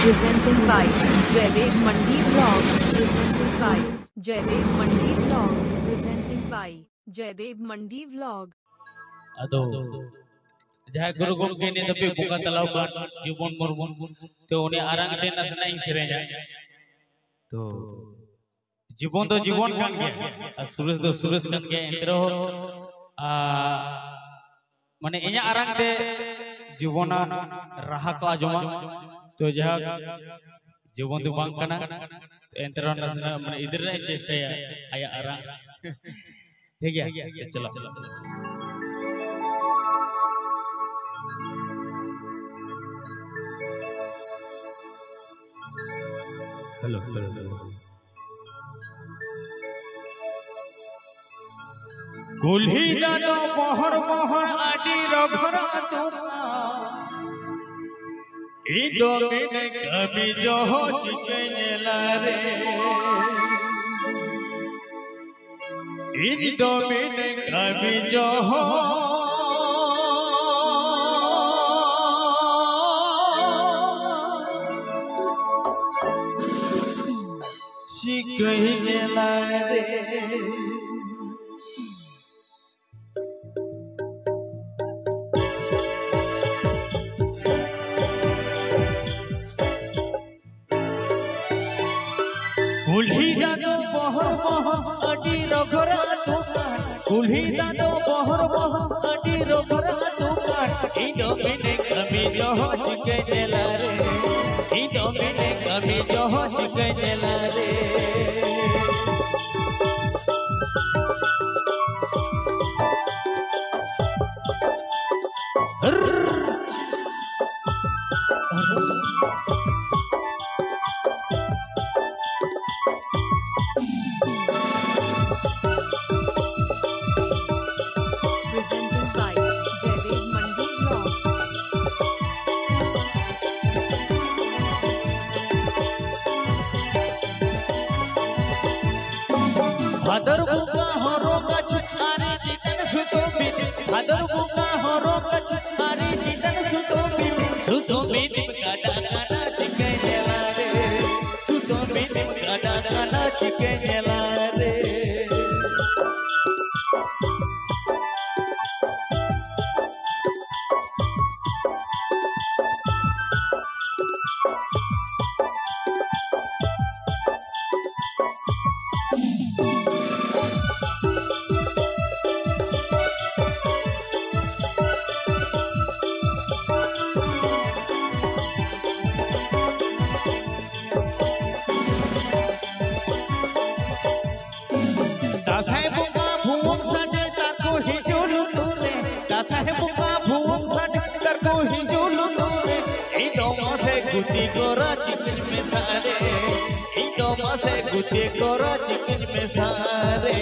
Presented by Jaidev Mandi Vlog. Presented by Jaidev Mandi Vlog. Presented by Jaidev Mandi Vlog. Ado jahai guru gomke ni dape buka talaw kan Jibon Murmu to uni arang den asna ing serenya to Jibon to Jibon kan ge Surus do Surus kan ge entero mane inya arang te Jibona raha ko ajoma to jahak Jibon to bang kana entero nasna mane idhar re chesta ya aya arang ठीक है चलो hello कुल्ही दादो बहर बहर आडी रघरा तुमा ई दो मिने कभी जो हो चिकेला रे ई दो मिने कभी जो हो चिकेला रे कुल्ही दादो बहर बहर आडी रघरा दुकान कुल्ही दादो बहर बहर आडी रघरा दुकान ई दो मिने कमी जो हो चिकेला रे ई दो मिने कमी जो हो चिकेला रे भादर बुका हरो गछ आरे जीतन सुतो बीत भादर बुका हरो गछ आरे जीतन सुतो बीत गाडा गाडा चिके नेला रे सुतो बीत गाडा गाडा चिके नेला रे दासाहे बुका भुवंग साडे ताको हिजुलु तुरे दासाहे बुका भुवंग साडे ताको हिजुलु तुरे ई दो मासे गुती गोरा चिकन में सारे ई दो मासे गुती गोरा चिकन में सारे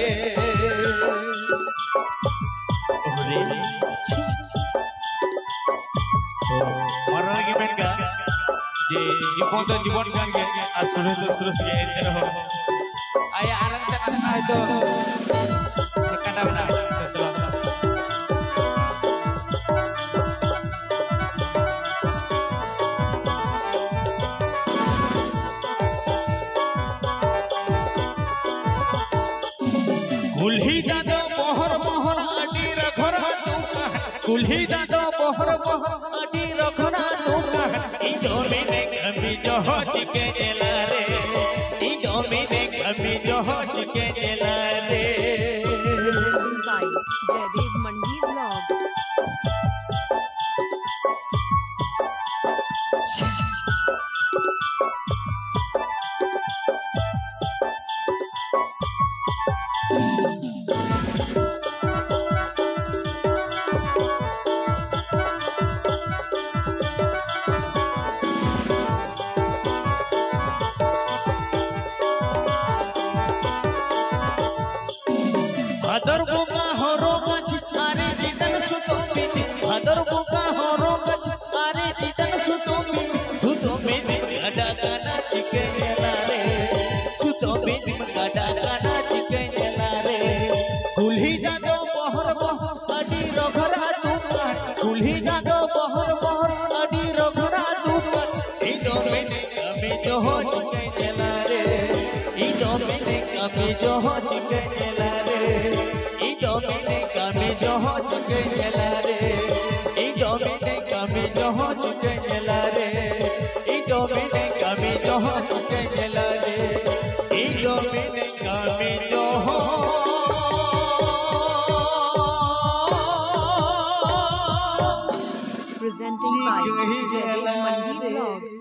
ओरे तो मारा लगी बेनका जे जीवन kan ge surus ge entero ho aya arang tan itu kada benar चलो कुल्ही दादो बहर बहर आडी रघरा दुकान कुल्ही दादो बहर बहर आडी रघरा दुकान ई दो मिने कभी जो हो चिकेला रे ई दो मिने कभी जो हो चिकेला रे By Jaidev Mandi Vlog. Bhadar बुका हरो गछ आरे जीतन सुतो बीत भादर बुका हरो गछ आरे जीतन सुतो बीत गाडा गाडा चिकेला रे सुतो बीत गाडा गाडा चिकेला रे कुल्ही दादो बहर बहर आडी रघरा दुकान कुल्ही दादो बहर बहर आडी रघरा दुकान ई दो मिने kami joho chike jelare ido mene kami joho chike jelare ido mene kami joho chike jelare ido mene kami joho chike jelare ido mene kami joho chike jelare ido mene kami joho presenting by Jaidev Mandi Vlog.